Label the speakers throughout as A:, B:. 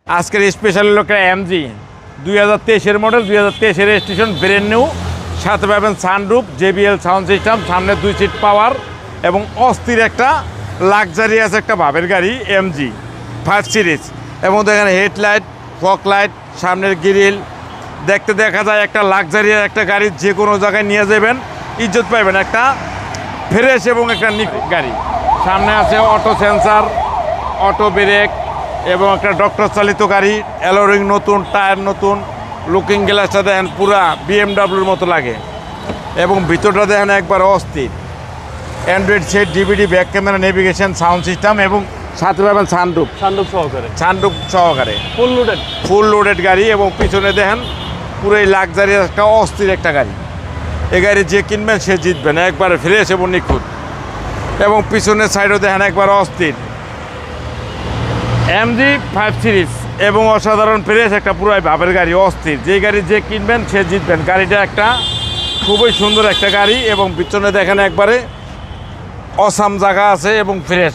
A: আজকের স্পেশাল লোকের এমজি 2023-এর মডেল, 2023-এর রেজিস্ট্রেশন, ব্র্যান্ড নিউ। সাথে পাবেন সানরুফ, JBL সাউন্ড সিস্টেম, সামনে 2 সিট পাওয়ার এবং অস্থির একটা লাক্সারিয়াস একটা ভাবের গাড়ি এমজি 5 সিরিজ। এবং দেখেন হেডলাইট, ফগ লাইট, সামনের গ্রিল দেখতে দেখা যায় একটা লাক্সারিয়াস একটা গাড়ি, যে কোনো জায়গায় নিয়ে যাবেন ইজ্জত পাবেন। একটা ফ্রেশ এবং একটা গাড়ি। সামনে আছে অটো সেন্সার, অটো ব্রেক এবং একটা ডক্টর চালিত গাড়ি। অ্যালোরিং নতুন, টায়ার নতুন, লুকিং গ্লাসটা দেখেন পুরা BMWর মতো লাগে। এবং ভিতরটা দেখেন একবার অস্থির। Android set, DVD, back camera, navigation, sound system এবং সাথে পাবেন সানরুফ সহকারে ফুল লোডেড গাড়ি। এবং পিছনে দেখেন পুরোই লাক্সারি একটা অস্থির একটা গাড়ি। এই গাড়ি যে কিনবেন সে জিতবেন, একবারে ফ্রেশ এবং নিখুঁত। এবং পিছনের সাইডও দেখেন একবার অস্থির এমজি 5 সিরিজ এবং অসাধারণ ফ্রেশ একটা পুরাই ভাবের গাড়ি, অস্থির। যে গাড়ি যে কিনবেন সে জিতবেন। গাড়িটা একটা খুবই সুন্দর একটা গাড়ি এবং পিছনে দেখেন একবারে অসাম জায়গা আছে এবং ফ্রেশ।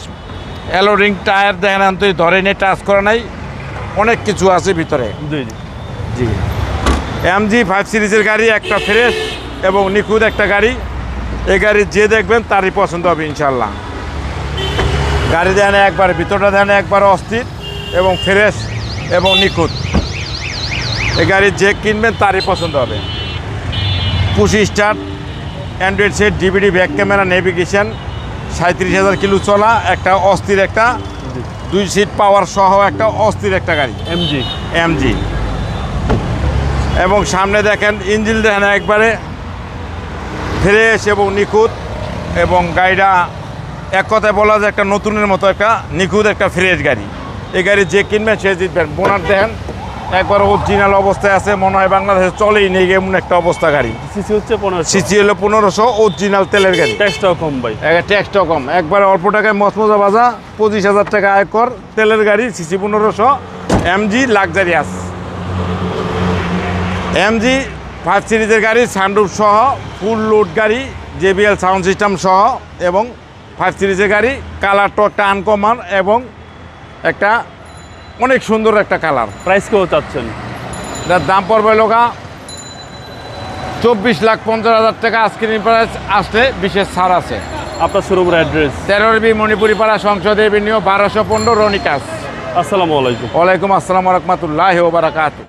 A: অ্যালোরিং টায়ার দেখেন আন্তরিক ধরে নিয়ে টাচ করা নাই, অনেক কিছু আছে ভিতরে। জি এমজি 5 সিরিজের গাড়ি একটা ফ্রেশ এবং নিখুঁত একটা গাড়ি। এই গাড়ি যে দেখবেন তারই পছন্দ হবে ইনশাল্লাহ। গাড়ি দেন একবার, ভিতরটা দেন একবার অস্থির এবং ফ্রেশ এবং নিখুঁত। এই গাড়ি যে কিনবেন তারই পছন্দ হবে। Push start, Android set, DVD, back camera, navigation, 37,000 kilo চলা একটা অস্থির একটা 2 সিট পাওয়ার সহ একটা অস্থির একটা গাড়ি এমজি। এবং সামনে দেখেন ইঞ্জিন দেখেন একবারে ফ্রেশ এবং নিখুঁত। এবং গাড়িটা এক কথায় বলা যায় একটা নতুনের মতো একটা নিখুঁত একটা ফ্রেশ গাড়ি। এই গাড়ি যে কিনবেন সে জিতবেন। বোনার দেখেন একবার অরিজিনাল অবস্থায় আছে, মনে হয় বাংলাদেশে চলেই নেই এমন একটা অবস্থা গাড়ি।
B: সিসি হচ্ছে 1500,
A: সিসি হলো 1500, অরিজিনাল তেলের গাড়ি।
B: ট্যাক্সটাও কম ভাই,
A: ট্যাক্সটাও কম, একবার অল্প টাকায় মচমচা বাজা, 25,000 টাকা আয়কর, তেলের গাড়ি, সিসি 1500, এমজি লাক্সারিয়াস। এমজি 5 সিরিজের গাড়ি, সানরুফ সহ, ফুল লোড গাড়ি, JBL সাউন্ড সিস্টেম সহ এবং 5 সিরিজের গাড়ি। কালারটা একটা আনকমন এবং একটা অনেক সুন্দর একটা কালার।
B: প্রাইস কেউ চাচ্ছেন?
A: এটার দাম পড়বে লোকা 24,50,000 টাকা। আজকের প্রাইস আসলে বিশেষ ছাড় আছে।
B: আপনার শোরুমের অ্যাড্রেস?
A: 13B মণিপুরি পাড়া, সংসদ এভিনিউ, 1215, রনিকাস।
B: আসসালামু আলাইকুম।
A: ওয়ালাইকুম আসসালাম ওয়া রাহমাতুল্লাহি ওয়া বারাকাতুহু।